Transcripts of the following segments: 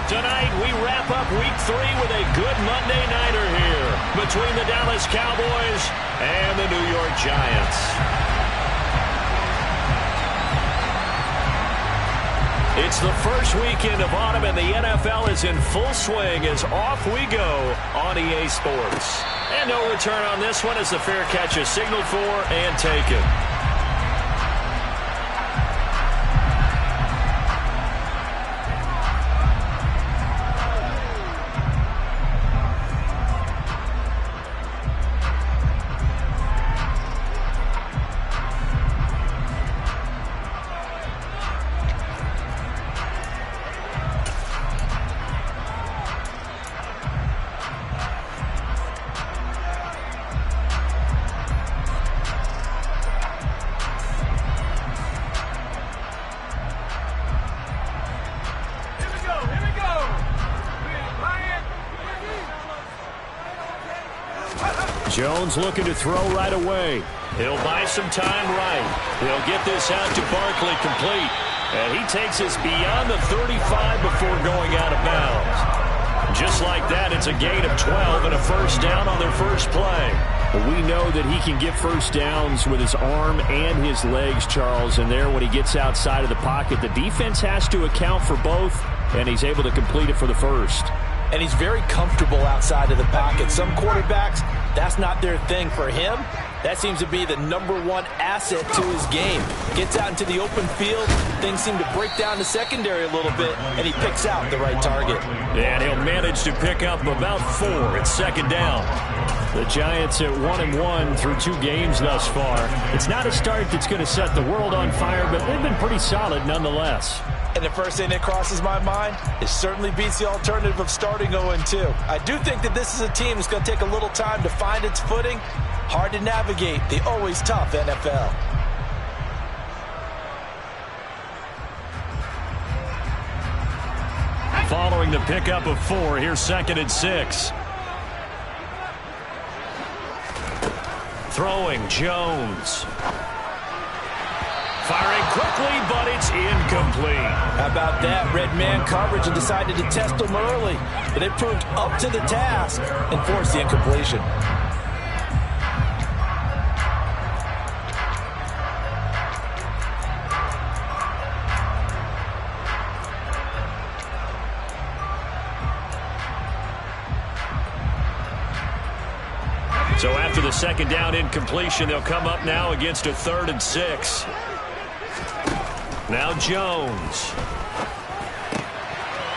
Tonight, we wrap up Week 3 with a good Monday nighter here between the Dallas Cowboys and the New York Giants. It's the first weekend of autumn, and the NFL is in full swing as off we go on EA Sports. And no return on this one as the fair catch is signaled for and taken. Jones looking to throw right away. He'll buy some time right. He'll get this out to Barkley complete. And he takes us beyond the 35 before going out of bounds. Just like that, it's a gain of 12 and a first down on their first play. We know that he can get first downs with his arm and his legs, Charles. And there, when he gets outside of the pocket, the defense has to account for both, and he's able to complete it for the first. And he's very comfortable outside of the pocket. Some quarterbacks, that's not their thing. For him, that seems to be the #1 asset to his game. Gets out into the open field, things seem to break down the secondary a little bit, and he picks out the right target. And he'll manage to pick up about 4 at second down. The Giants at 1-1 through 2 games thus far. It's not a start that's going to set the world on fire, but they've been pretty solid nonetheless. And the first thing that crosses my mind, it certainly beats the alternative of starting 0-2. I do think that this is a team that's going to take a little time to find its footing. Hard to navigate the always tough NFL. Following the pickup of 4, here's 2nd and 6. Throwing, Jones. Firing quickly, but it's incomplete. How about that? Red man coverage and decided to test them early. But it proved up to the task and forced the incompletion. So after the second down incompletion, they'll come up now against a 3rd and 6. Now Jones.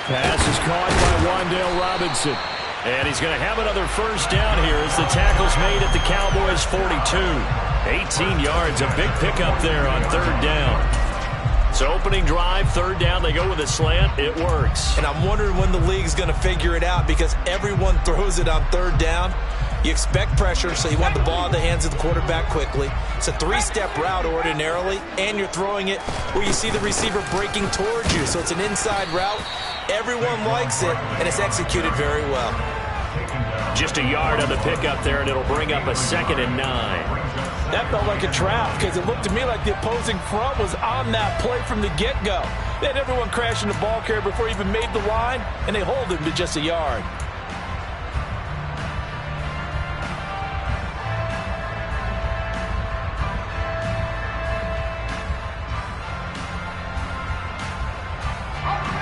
Pass is caught by Wan'Dale Robinson. And he's going to have another first down here as the tackle's made at the Cowboys' 42. 18 yards, a big pickup there on 3rd down. So opening drive, 3rd down, they go with a slant. It works. And I'm wondering when the league's going to figure it out because everyone throws it on 3rd down. You expect pressure, so you want the ball in the hands of the quarterback quickly. It's a 3-step route ordinarily, and you're throwing it where you see the receiver breaking towards you. So it's an inside route. Everyone likes it, and it's executed very well. Just a yard on the pickup there, and it'll bring up a 2nd and 9. That felt like a trap because it looked to me like the opposing front was on that play from the get-go. They had everyone crashing the ball carrier before he even made the line, and they hold him to just a yard.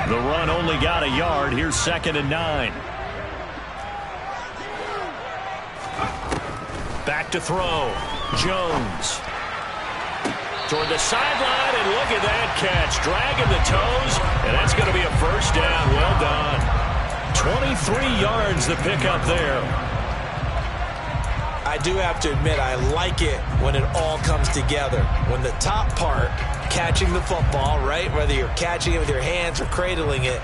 The run only got a yard. Here's 2nd and 9. Back to throw. Jones. Toward the sideline, and look at that catch. Dragging the toes, and that's going to be a first down. Well done. 23 yards the pickup there. I do have to admit, I like it when it all comes together. When the top part, catching the football, right, whether you're catching it with your hands or cradling it,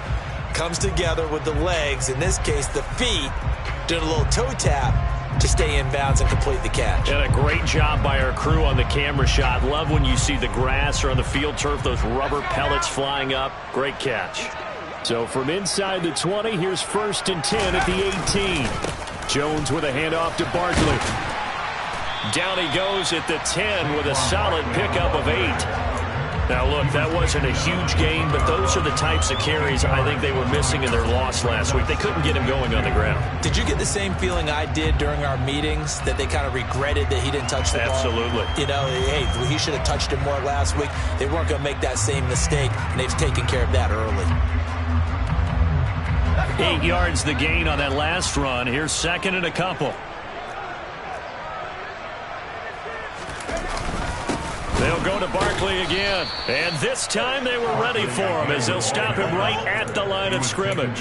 comes together with the legs, in this case the feet, doing a little toe tap to stay in bounds and complete the catch. And a great job by our crew on the camera shot. Love when you see the grass or on the field turf, those rubber pellets flying up. Great catch. So from inside the 20, here's 1st and 10 at the 18. Jones with a handoff to Barkley. Down he goes at the 10 with a solid pickup of 8. Now, look, that wasn't a huge gain, but those are the types of carries I think they were missing in their loss last week. They couldn't get him going on the ground. Did you get the same feeling I did during our meetings, that they kind of regretted that he didn't touch the ball? Absolutely. You know, hey, he should have touched him more last week. They weren't going to make that same mistake, and they've taken care of that early. 8 yards the gain on that last run. Here's second and a couple. They'll go to Barkley again. And this time they were ready for him as they'll stop him right at the line of scrimmage.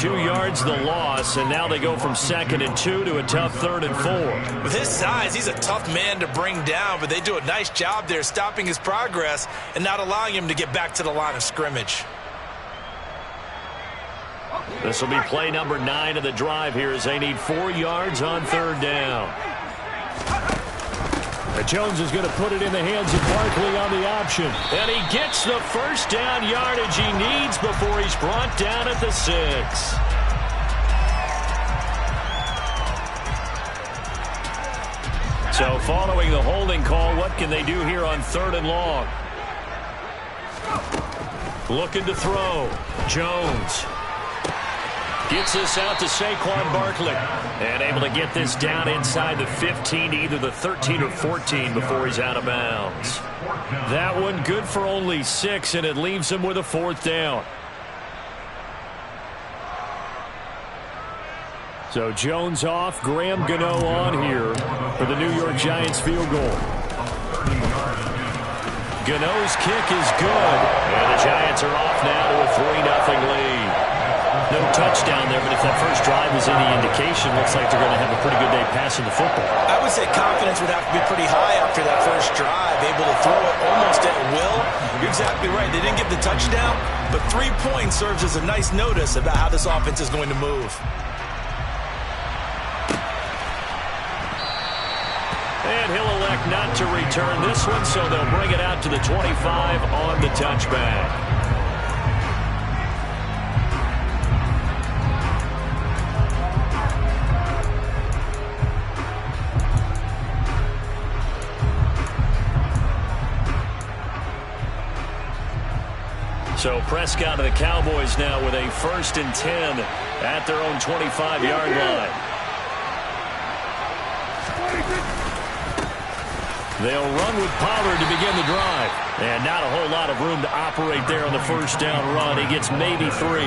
2 yards the loss, and now they go from 2nd and 2 to a tough 3rd and 4. With his size, he's a tough man to bring down, but they do a nice job there stopping his progress and not allowing him to get back to the line of scrimmage. This will be play number 9 of the drive here as they need 4 yards on 3rd down. Jones is going to put it in the hands of Barkley on the option. And he gets the first down yardage he needs before he's brought down at the 6. So following the holding call, what can they do here on 3rd and long? Looking to throw. Jones gets this out to Saquon Barkley. And able to get this down inside the 15 to either the 13 or 14 before he's out of bounds. That one good for only 6, and it leaves him with a 4th down. So Jones off, Graham Gano on here for the New York Giants field goal. Gano's kick is good. And the Giants are off now to a 3-0 lead. No touchdown there, but if that first drive is any indication, looks like they're going to have a pretty good day passing the football. I would say confidence would have to be pretty high after that first drive, able to throw it almost at will. You're exactly right. They didn't get the touchdown, but 3 points serves as a nice notice about how this offense is going to move. And he'll elect not to return this one, so they'll bring it out to the 25 on the touchback. So Prescott of the Cowboys now with a 1st and 10 at their own 25-yard line. They'll run with Pollard to begin the drive. And not a whole lot of room to operate there on the first down run. He gets maybe 3.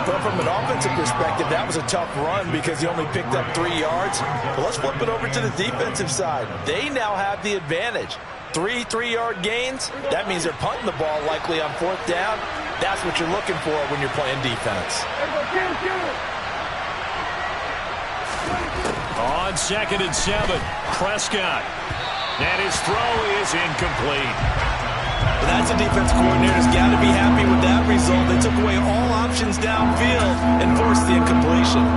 But from an offensive perspective, that was a tough run because he only picked up 3 yards. But let's flip it over to the defensive side. They now have the advantage. 3 3-yard gains, that means they're punting the ball likely on 4th down. That's what you're looking for when you're playing defense. On 2nd and 7, Prescott. And his throw is incomplete. Well, that's a defense coordinator's got to be happy with that result. They took away all options downfield and forced the incompletion.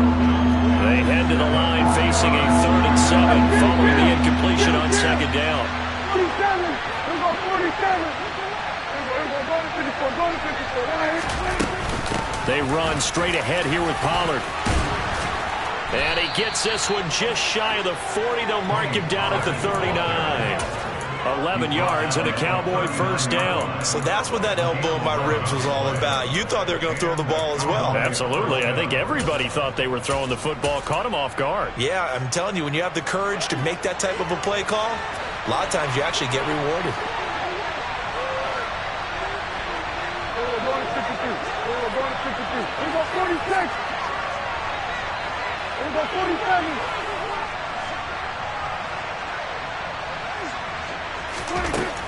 They head to the line facing a 3rd and 7 following the incompletion on 2nd down. They run straight ahead here with Pollard. And he gets this one just shy of the 40. They'll mark him down at the 39. 11 yards and a Cowboy 1st down. So that's what that elbow in my ribs was all about. You thought they were going to throw the ball as well. Absolutely. I think everybody thought they were throwing the football. Caught him off guard. Yeah, I'm telling you, when you have the courage to make that type of a play call, a lot of times you actually get rewarded.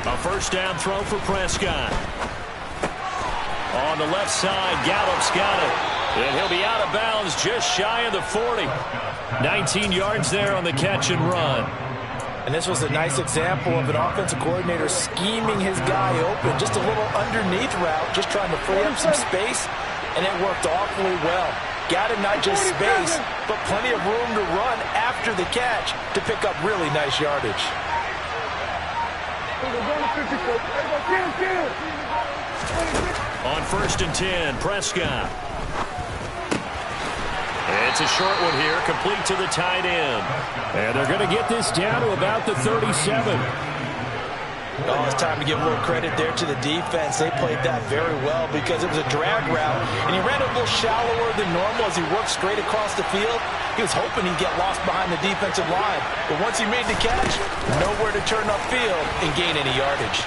A 1st down throw for Prescott. On the left side, Gallup's got it. And he'll be out of bounds just shy of the 40. 19 yards there on the catch and run. And this was a nice example of an offensive coordinator scheming his guy open. Just a little underneath route, just trying to free up some space, and it worked awfully well. Got him not just space, but plenty of room to run after the catch to pick up really nice yardage. On 1st and 10, Prescott. It's a short one here, complete to the tight end. And they're going to get this down to about the 37. Oh, it's time to give a little credit there to the defense. They played that very well because it was a drag route, and he ran it a little shallower than normal as he worked straight across the field. He was hoping he'd get lost behind the defensive line, but once he made the catch, nowhere to turn upfield and gain any yardage.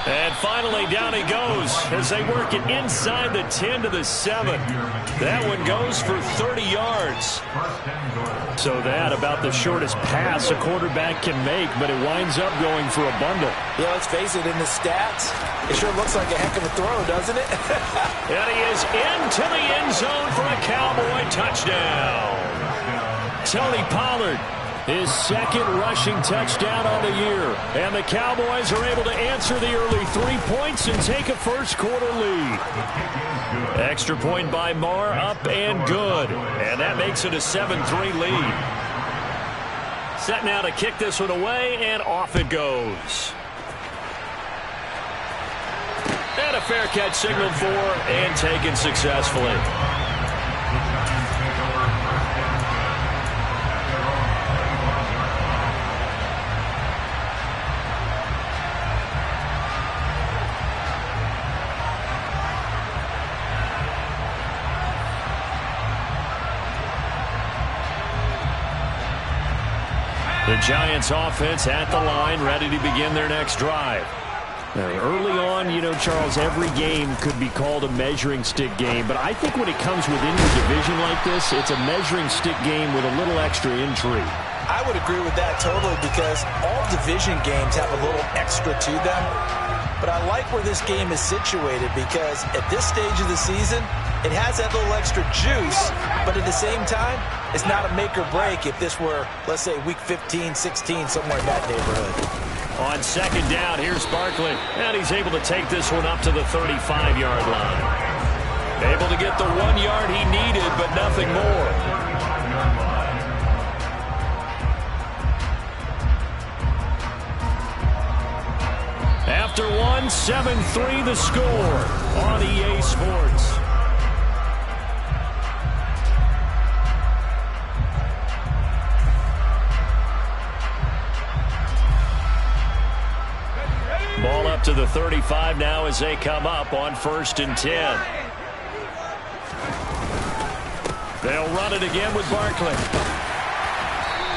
And finally, down he goes as they work it inside the 10 to the 7. That one goes for 30 yards. So that about the shortest pass a quarterback can make, but it winds up going for a bundle. Yeah, let's face it, in the stats, it sure looks like a heck of a throw, doesn't it? And he is into the end zone for a Cowboy touchdown. Tony Pollard, his second rushing touchdown on the year. And the Cowboys are able to answer the early 3 points and take a first-quarter lead. Extra point by Marr, up and good. And that makes it a 7-3 lead. Set now to kick this one away, and off it goes. And a fair catch signaled for and taken successfully. The Giants offense at the line, ready to begin their next drive. Now, early on, you know, Charles, every game could be called a measuring stick game, but I think when it comes within your division like this, it's a measuring stick game with a little extra intrigue. I would agree with that totally because all division games have a little extra to them. But I like where this game is situated because at this stage of the season, it has that little extra juice, but at the same time, it's not a make or break if this were, let's say, week 15, 16, somewhere in that neighborhood. On second down, here's Barkley, and he's able to take this one up to the 35-yard line. Able to get the 1 yard he needed, but nothing more. After one, 7-3 the score on EA Sports. Ball up to the 35 now as they come up on 1st and 10. They'll run it again with Barkley.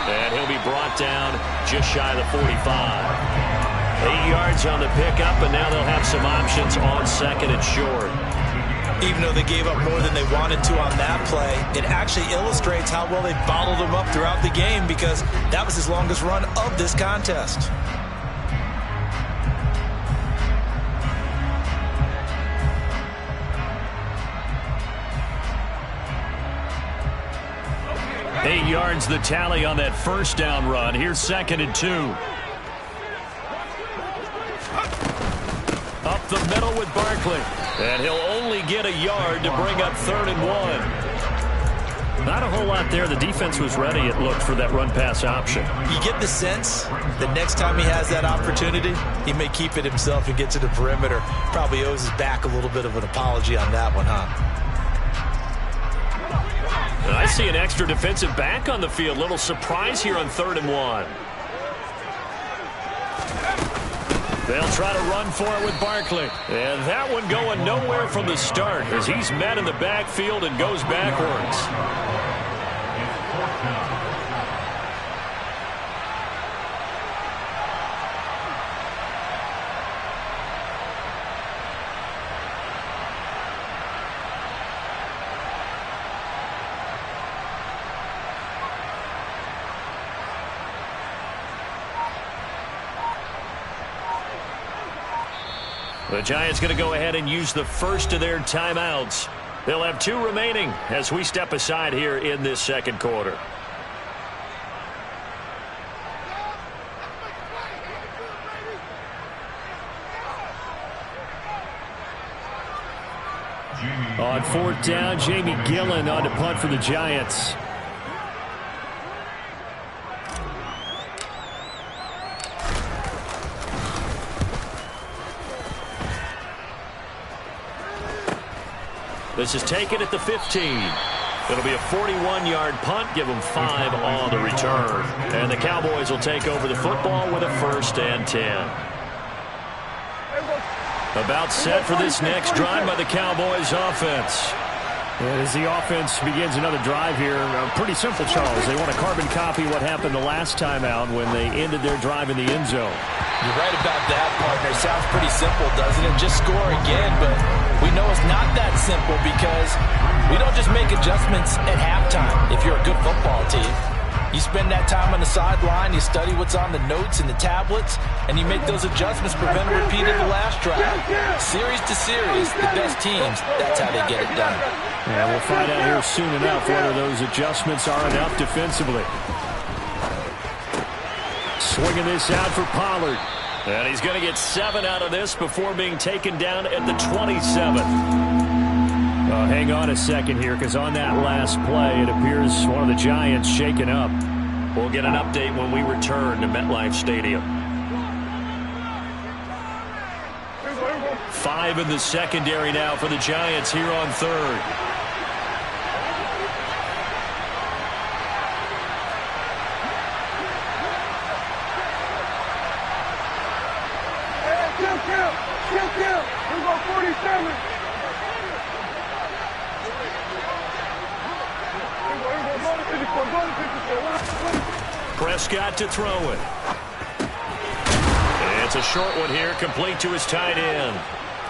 And he'll be brought down just shy of the 45. 8 yards on the pickup, and now they'll have some options on 2nd and short. Even though they gave up more than they wanted to on that play, it actually illustrates how well they bottled them up throughout the game because that was his longest run of this contest. Eight yards the tally on that first down run. Here's 2nd and 2. Up the middle with Barkley. And he'll only get a yard to bring up 3rd and 1. Not a whole lot there. The defense was ready, it looked, for that run-pass option. You get the sense that next time he has that opportunity, he may keep it himself and get to the perimeter. Probably owes his back a little bit of an apology on that one, huh? I see an extra defensive back on the field. Little surprise here on 3rd and 1. They'll try to run for it with Barkley. And that one going nowhere from the start as he's met in the backfield and goes backwards. The Giants going to go ahead and use the first of their timeouts. They'll have 2 remaining as we step aside here in this 2nd quarter. On 4th down, Jamie Gillen on to punt for the Giants. This is taken at the 15. It'll be a 41-yard punt. Give them 5 on the return. And the Cowboys will take over the football with a 1st and 10. About set for this next drive by the Cowboys offense. As the offense begins another drive here, pretty simple, Charles. They want to carbon copy what happened the last time out when they ended their drive in the end zone. You're right about that, partner. Sounds pretty simple, doesn't it? Just score again, but we know it's not that simple because we don't just make adjustments at halftime if you're a good football team. You spend that time on the sideline, you study what's on the notes and the tablets, and you make those adjustments, prevent a repeat of the last drive. Series to series, the best teams, that's how they get it done. Yeah, we'll find out here soon enough whether those adjustments are enough defensively. Swinging this out for Pollard. And he's going to get 7 out of this before being taken down at the 27th. Hang on a second here, because on that last play, it appears one of the Giants shaken up. We'll get an update when we return to MetLife Stadium. 5 in the secondary now for the Giants here on 3rd. Kill. We go 47. Prescott to throw it. It's a short one here, complete to his tight end.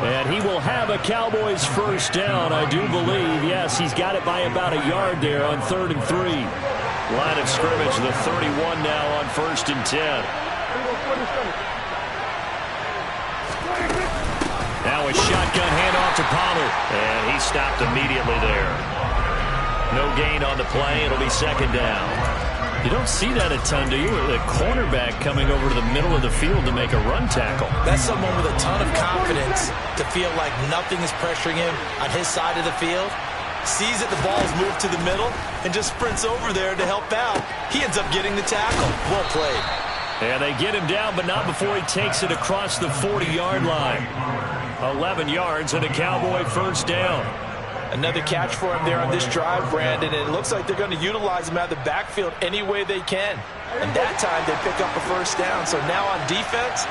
And he will have a Cowboys 1st down, I do believe. Yes, he's got it by about a yard there on 3rd and 3. Line of scrimmage, the 31 now on 1st and 10. Now a shotgun handoff to Pollard. And he stopped immediately there. No gain on the play. It'll be 2nd down. You don't see that a ton, do you? The cornerback coming over to the middle of the field to make a run tackle. That's someone with a ton of confidence to feel like nothing is pressuring him on his side of the field. Sees that the ball's moved to the middle and just sprints over there to help out. He ends up getting the tackle. Well played. And they get him down, but not before he takes it across the 40-yard line. 11 yards and a Cowboy 1st down. Another catch for him there on this drive, Brandon, and it looks like they're going to utilize him out of the backfield any way they can. And that time they pick up a 1st down. So now on defense,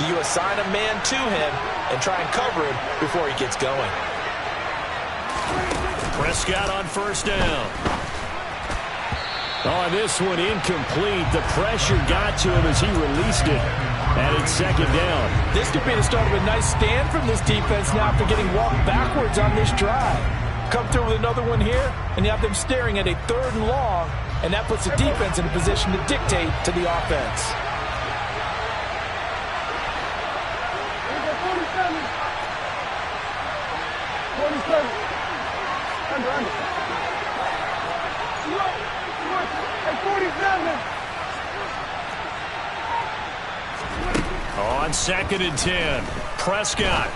you assign a man to him and try and cover him before he gets going. Prescott on 1st down. Oh, this one incomplete. The pressure got to him as he released it. And it's 2nd down. This could be the start of a nice stand from this defense now after getting walked backwards on this drive. Come through with another one here, and you have them staring at a 3rd and long, and that puts the defense in a position to dictate to the offense. On 2nd and 10, Prescott.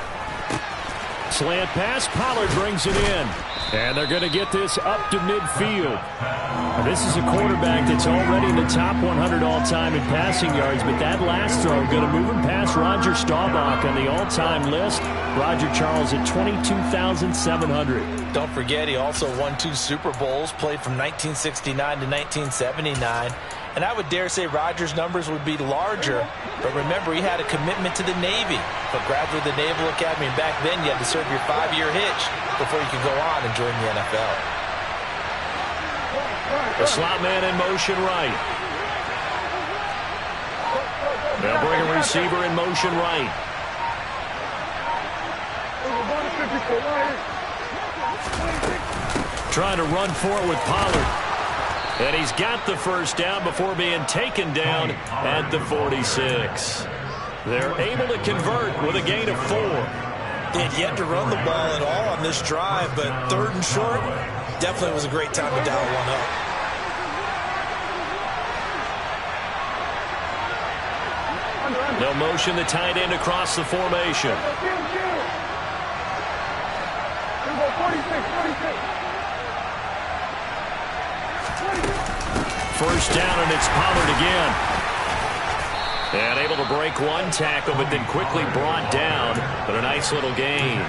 Slant pass, Pollard brings it in. And they're going to get this up to midfield. Now, this is a quarterback that's already in the top 100 all-time in passing yards, but that last throw going to move him past Roger Staubach on the all-time list. Roger Charles at 22,700. Don't forget, he also won 2 Super Bowls, played from 1969 to 1979. And I would dare say Rodgers' numbers would be larger, but remember, he had a commitment to the Navy, but graduated the Naval Academy, and back then you had to serve your 5-year hitch before you could go on and join the NFL. The slot man in motion right. They'll bring a receiver in motion right. Trying to run for it with Pollard. And he's got the 1st down before being taken down at the 46. They're able to convert with a gain of 4. They had yet to run the ball at all on this drive, but 3rd and short definitely was a great time to dial one up. They'll motion the tight end across the formation. 1st down, and it's Pollard again. And able to break one tackle, but then quickly brought down. But a nice little gain.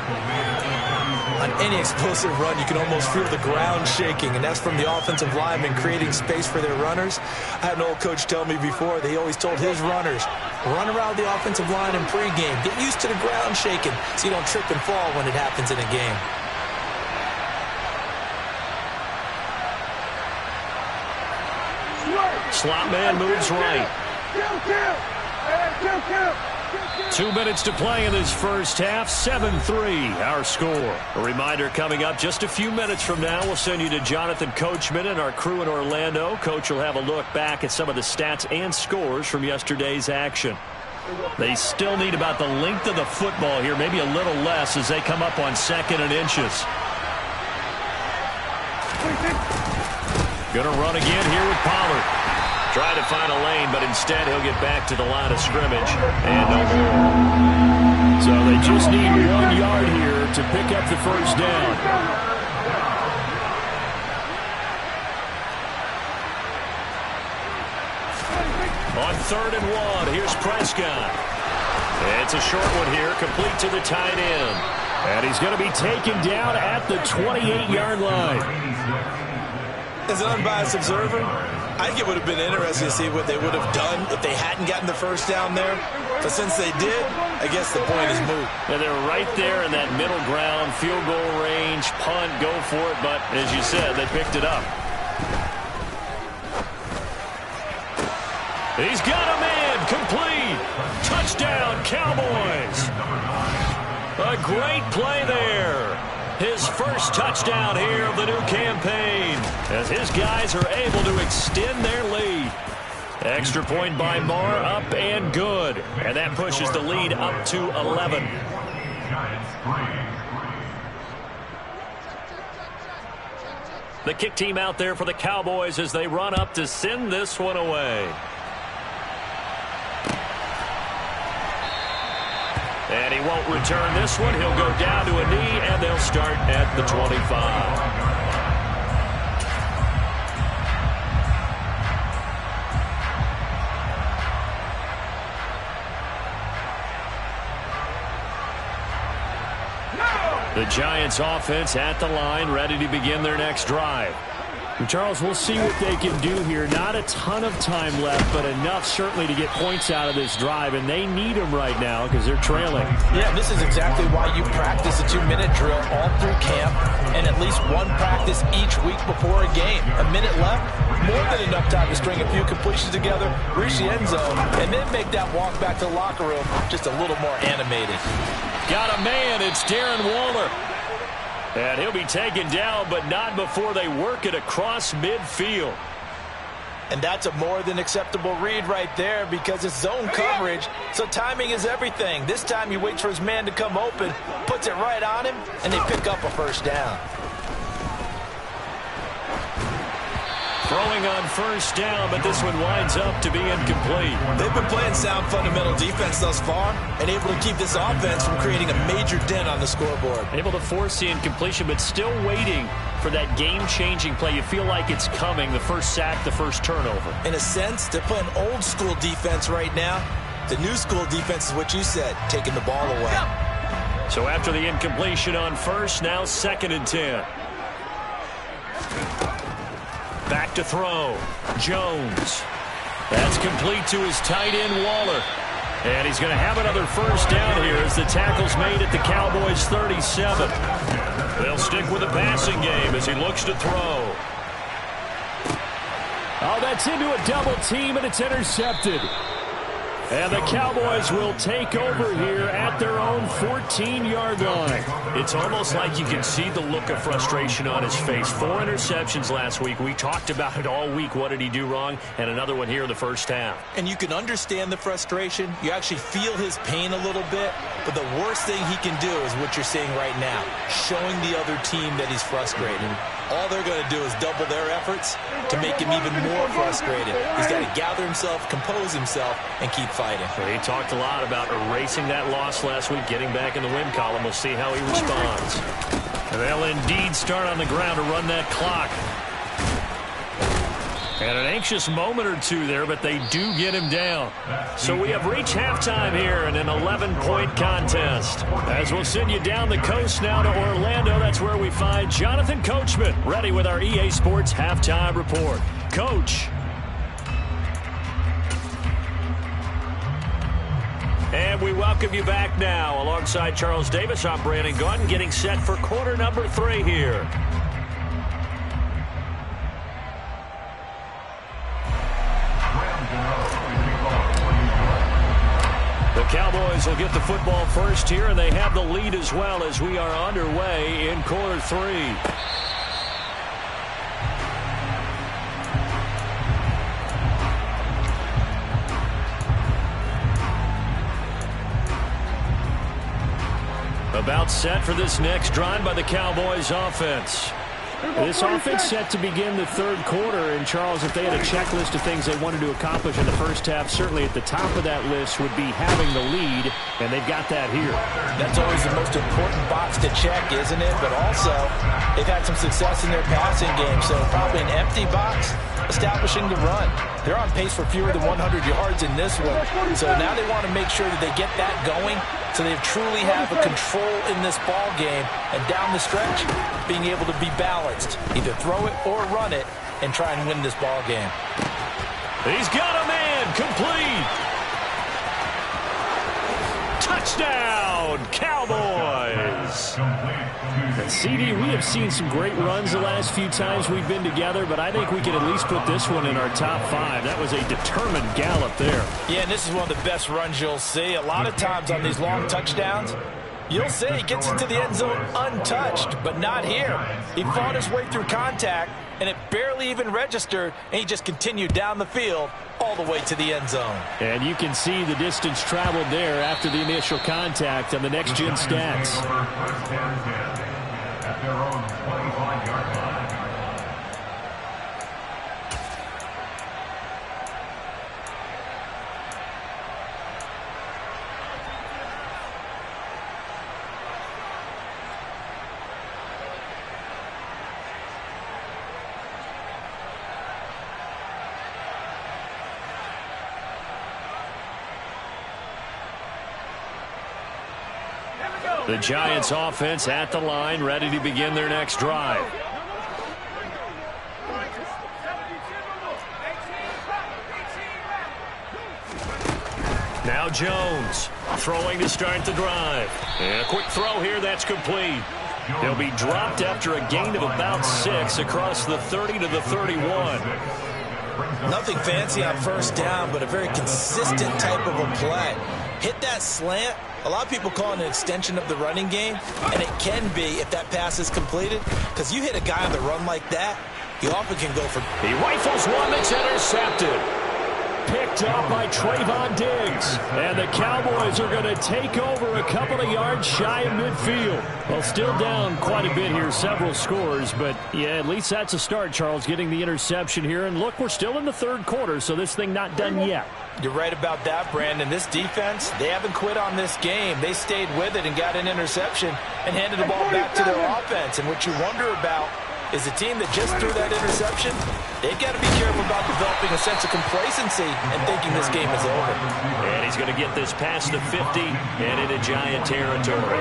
On any explosive run, you can almost feel the ground shaking, and that's from the offensive linemen creating space for their runners. I had an old coach tell me before, they always told his runners, run around the offensive line in pregame. Get used to the ground shaking so you don't trip and fall when it happens in a game. Slot man moves right. 2 minutes to play in this first half. 7-3 our score. A reminder coming up just a few minutes from now. We'll send you to Jonathan Coachman and our crew in Orlando. Coach will have a look back at some of the stats and scores from yesterday's action. They still need about the length of the football here, maybe a little less as they come up on 2nd and inches. Going to run again here with Pollard. Try to find a lane, but instead he'll get back to the line of scrimmage and no more. So they just need 1 yard here to pick up the first down. On 3rd and 1, here's Prescott. It's a short one here, complete to the tight end. And he's going to be taken down at the 28-yard line. As an unbiased observer, I think it would have been interesting to see what they would have done if they hadn't gotten the first down there. But since they did, I guess the point is moot. And they're right there in that middle ground, field goal range, punt, go for it. But as you said, they picked it up. He's got a man, complete. Touchdown, Cowboys. A great play there. His first touchdown here of the new campaign as his guys are able to extend their lead. Extra point by Marr, up and good. And that pushes the lead up to 11. The kick team out there for the Cowboys as they run up to send this one away. And he won't return this one. He'll go down to a knee, and they'll start at the 25. The Giants offense at the line, ready to begin their next drive. And Charles, we'll see what they can do here. Not a ton of time left, but enough certainly to get points out of this drive, and they need them right now because they're trailing. Yeah, this is exactly why you practice a 2-minute drill all through camp and at least one practice each week before a game. A minute left, more than enough time to string a few completions together, reach the end zone, and then make that walk back to the locker room just a little more animated. Got a man, it's Darren Waller. And he'll be taken down, but not before they work it across midfield. And that's a more than acceptable read right there because it's zone coverage, so timing is everything. This time he waits for his man to come open, puts it right on him, and they pick up a first down. Throwing on first down, but this one winds up to be incomplete. They've been playing sound fundamental defense thus far and able to keep this offense from creating a major dent on the scoreboard. Able to force the incompletion, but still waiting for that game-changing play. You feel like it's coming, the first sack, the first turnover. In a sense, they're playing old-school defense right now. The new school defense is what you said, taking the ball away. So after the incompletion on first, now 2nd and 10. Back to throw. Jones. That's complete to his tight end, Waller. And he's going to have another first down here as the tackle's made at the Cowboys' 37. They'll stick with the passing game as he looks to throw. Oh, that's into a double team, and it's intercepted. And the Cowboys will take over here at their own 14-yard line. It's almost like you can see the look of frustration on his face. 4 interceptions last week. We talked about it all week. What did he do wrong? And another one here in the first half. And you can understand the frustration. You actually feel his pain a little bit. But the worst thing he can do is what you're seeing right now, showing the other team that he's frustrated. All they're going to do is double their efforts to make him even more frustrated. He's got to gather himself, compose himself, and keep fighting. He talked a lot about erasing that loss last week, getting back in the win column. We'll see how he responds. And they'll indeed start on the ground to run that clock. And an anxious moment or two there, but they do get him down. So we have reached halftime here in an 11-point contest. As we'll send you down the coast now to Orlando, that's where we find Jonathan Coachman, ready with our EA Sports Halftime Report. Coach. And we welcome you back now. Alongside Charles Davis, I'm Brandon Gaudin, getting set for quarter number 3 here. The Cowboys will get the football first here, and they have the lead as well as we are underway in quarter 3. About set for this next drive by the Cowboys offense. This offense set to begin the third quarter, and Charles, if they had a checklist of things they wanted to accomplish in the first half, certainly at the top of that list would be having the lead, and they've got that here. That's always the most important box to check, isn't it? But also, they've had some success in their passing game, so probably an empty box establishing the run. They're on pace for fewer than 100 yards in this one, so now they want to make sure that they get that going so they truly have a control in this ball game, and down the stretch, being able to be balanced, either throw it or run it, and try and win this ball game. He's got a man, complete. Touchdown, Cowboys. And CD, we have seen some great runs the last few times we've been together, but I think we can at least put this one in our top 5. That was a determined gallop there. Yeah, and this is one of the best runs you'll see. A lot of times on these long touchdowns, you'll see he gets into the end zone untouched, but not here. He fought his way through contact, and it barely even registered, and he just continued down the field all the way to the end zone. And you can see the distance traveled there after the initial contact on the next-gen stats. At their own 25-yard line. The Giants offense at the line, ready to begin their next drive. Now Jones throwing to start the drive. And a quick throw here, that's complete. He'll be dropped after a gain of about 6 across the 30 to the 31. Nothing fancy on first down, but a very consistent type of a play. Hit that slant. A lot of people call it an extension of the running game, and it can be if that pass is completed, because you hit a guy on the run like that, he often can go for... He rifles one that's intercepted. Picked up by Trayvon Diggs. And the Cowboys are going to take over a couple of yards shy of midfield. Well, still down quite a bit here, several scores, but yeah, at least that's a start, Charles, getting the interception here. And look, we're still in the third quarter, so this thing not done yet. You're right about that, Brandon. This defense, they haven't quit on this game. They stayed with it and got an interception and handed the ball back to their offense. And what you wonder about is a team that just threw that interception, they've got to be careful about developing a sense of complacency and thinking this game is over. And he's going to get this past the 50 and into Giant territory.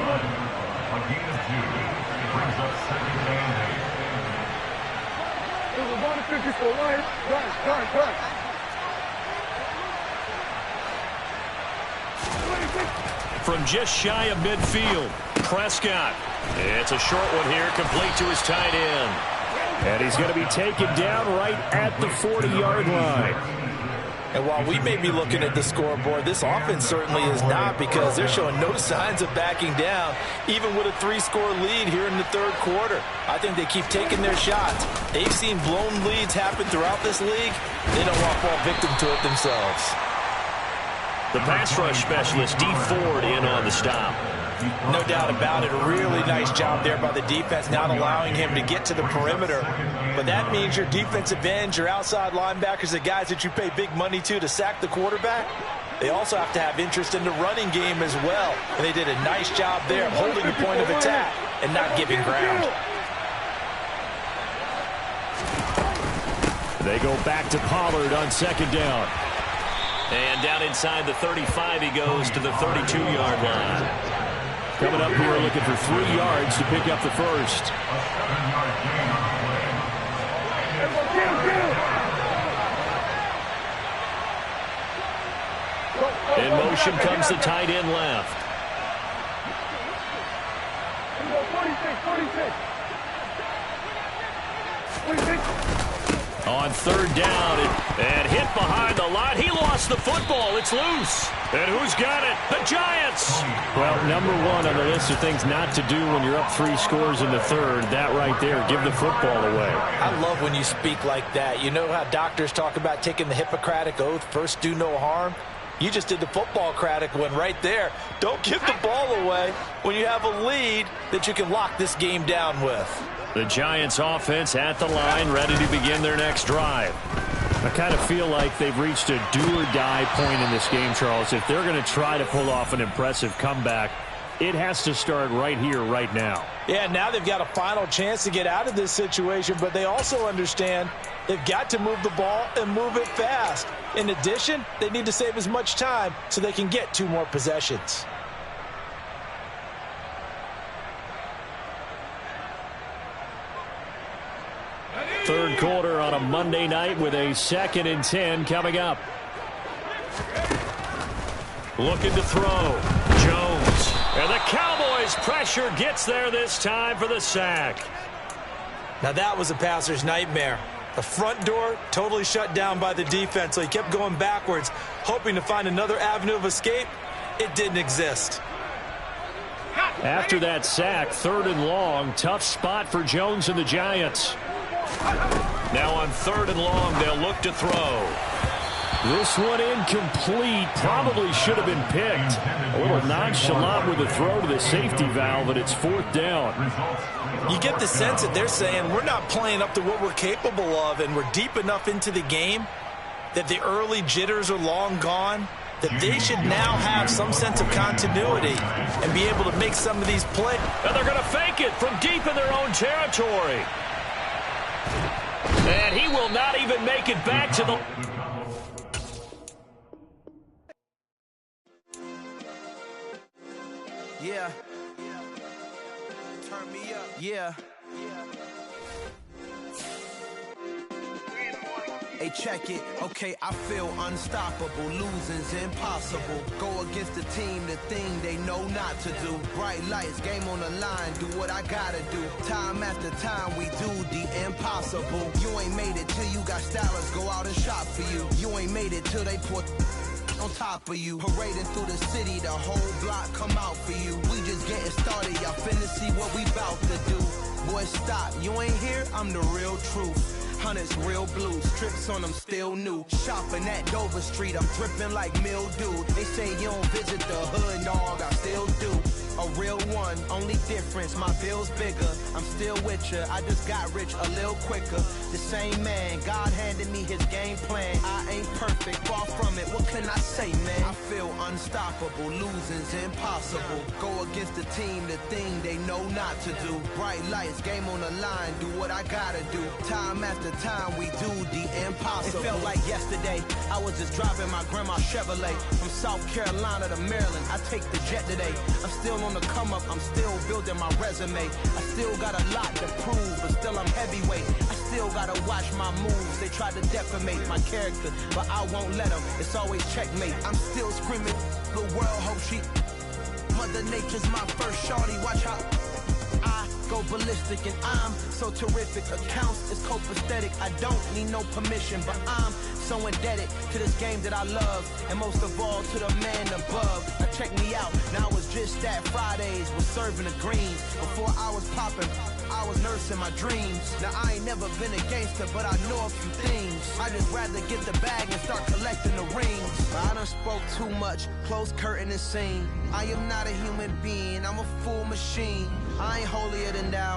From just shy of midfield, Prescott. It's a short one here, complete to his tight end. And he's going to be taken down right at the 40-yard line. And while we may be looking at the scoreboard, this offense certainly is not, because they're showing no signs of backing down, even with a 3-score lead here in the third quarter. I think they keep taking their shots. They've seen blown leads happen throughout this league. They don't want to fall victim to it themselves. The pass rush specialist, Dee Ford, in on the stop. No doubt about it. A really nice job there by the defense, not allowing him to get to the perimeter. But that means your defensive ends, your outside linebackers, the guys that you pay big money to sack the quarterback, they also have to have interest in the running game as well. And they did a nice job there of holding the point of attack and not giving ground. They go back to Pollard on second down. And down inside the 35, he goes to the 32-yard line. Coming up here looking for 3 yards to pick up the first. In motion comes the tight end left. 46. On third down, and hit behind the line. He lost the football. It's loose. And who's got it? The Giants. Well, number one on the list of things not to do when you're up 3 scores in the third, that right there, give the football away. I love when you speak like that. You know how doctors talk about taking the Hippocratic Oath, first do no harm? You just did the football-cratic one right there. Don't give the ball away when you have a lead that you can lock this game down with. The Giants offense at the line, ready to begin their next drive. I kind of feel like they've reached a do-or-die point in this game, Charles. If they're going to try to pull off an impressive comeback, it has to start right here, right now. Yeah, now they've got a final chance to get out of this situation, but they also understand they've got to move the ball and move it fast. In addition, they need to save as much time so they can get 2 more possessions. Third quarter on a Monday night with a 2nd and 10 coming up. Looking to throw. Jones. And the Cowboys' pressure gets there this time for the sack. Now that was a passer's nightmare. The front door totally shut down by the defense, so he kept going backwards, hoping to find another avenue of escape. It didn't exist. After that sack, 3rd and long, tough spot for Jones and the Giants. Now on 3rd and long, they'll look to throw. This one incomplete. Probably should have been picked. A little nonchalant with the throw to the safety valve, and it's 4th down. You get the sense that they're saying we're not playing up to what we're capable of, and we're deep enough into the game that the early jitters are long gone, that they should now have some sense of continuity and be able to make some of these plays. And they're going to fake it from deep in their own territory. And he will not even make it back to the... Yeah. Turn me up. Yeah. Hey, check it. Okay, I feel unstoppable. Losing's impossible. Go against the team, the thing they know not to do. Bright lights, game on the line. Do what I gotta do. Time after time, we do the impossible. You ain't made it till you got stylists go out and shop for you. You ain't made it till they put on top of you. Parading through the city, the whole block come out for you. We just getting started, y'all finna see what we bout to do. Boy, stop, you ain't here, I'm the real truth. Hunters, real blues, strips on them still new. Shopping at Dover Street, I'm dripping like mildew. They say you don't visit the hood, dog, I still do. A real one, only difference, my bill's bigger. I'm still with ya, I just got rich a little quicker. The same man, God handed me his game plan. I ain't perfect, far from it, what can I say, man? I feel unstoppable, losing's impossible. Go against the team, the thing they know not to do. Bright lights, game on the line, do what I gotta do. Time after time, we do the impossible. It felt like yesterday, I was just driving my grandma's Chevrolet. From South Carolina to Maryland, I take the jet today. I'm still on the come up, I'm still building my resume. I still got a lot to prove, but still I'm heavyweight. I still gotta watch my moves. They try to defamate my character, but I won't let them. It's always checkmate. I'm still screaming, the world hope she... Mother Nature's my first shorty, watch how I go ballistic, and I'm so terrific. Accounts is copacetic, I don't need no permission, but I'm so indebted to this game that I love, and most of all to the man above. Now check me out, now it's just that Fridays was serving the greens. Before I was popping, I was nursing my dreams. Now I ain't never been a gangster, but I know a few things. I just rather get the bag and start collecting the rings. I done spoke too much, close curtain and scene. I am not a human being, I'm a full machine. I ain't holier than thou.